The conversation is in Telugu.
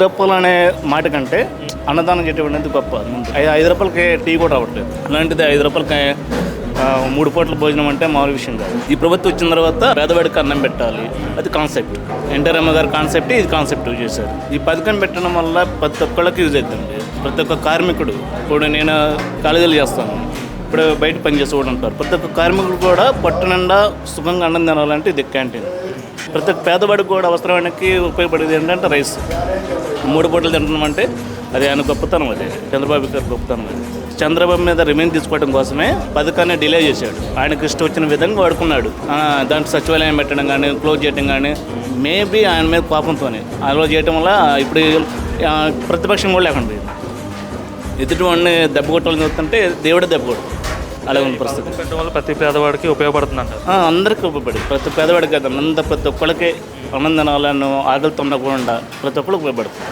రూపాయలు అనే మాట కంటే అన్నదానం చేయడం అనేది గొప్ప. ముందు 5 రూపాయలకి టీ కూడా రావట్లేదు. అలాంటిది 5 రూపాయలకి 3 పూట్ల భోజనం అంటే మామూలు విషయం కాదు. ఈ ప్రభుత్వం వచ్చిన తర్వాత పేదవాడికి అన్నం పెట్టాలి, అది కాన్సెప్ట్. ఎన్టీఆర్ గారి కాన్సెప్ట్, ఇది కాన్సెప్ట్ చేశారు. ఈ పథకం పెట్టడం వల్ల ప్రతి ఒక్కళ్ళకి యూజ్ అవుతుంది. ప్రతి ఒక్క కార్మికుడు, ఇప్పుడు నేను కాలేజీలు చేస్తాను, ఇప్పుడు బయట పనిచేసి కూడా ఉంటారు. ప్రతి ఒక్క కార్మికుడు కూడా పొట్ట నిండా సుఖంగా అన్నం తినాలంటే ఇది క్యాంటీన్. ప్రతి ఒక్క పేదవాడికి కూడా అవసరానికి ఉపయోగపడేది ఏంటంటే రైస్. 3 పూటలు తింటున్నామంటే అది ఆయన గొప్పతనం. అది చంద్రబాబు గారి గొప్పతనం. అది చంద్రబాబు మీద రిమైన్ తీసుకోవడం కోసమే పథకాన్ని డిలే చేశాడు. ఆయనకు ఇష్టం వచ్చిన విధంగా వాడుకున్నాడు. దాంట్లో సచివాలయం పెట్టడం కానీ, క్లోజ్ చేయడం కానీ, మేబీ ఆయన మీద కోపంతోనే అలా చేయడం వల్ల ఇప్పుడు ప్రతిపక్షం కూడా లేకుండా పోయింది. ఎదుటి వాడిని దెబ్బ కొట్టాలని చూస్తుంటే దేవుడే దెబ్బ కొట్టు. అలా ఉన్న పరిస్థితి. పెట్టడం వల్ల ప్రతి పేదవాడికి ఉపయోగపడుతుంది అంటారు. అందరికీ ఉపయోగపడి, ప్రతి పేదవాడికి కదా, ప్రతి ఒక్కరికి ఆనందనాలను ఆకలితో ఉండకుండా ప్రతి ఒక్కరికి ఉపయోగపడుతుంది.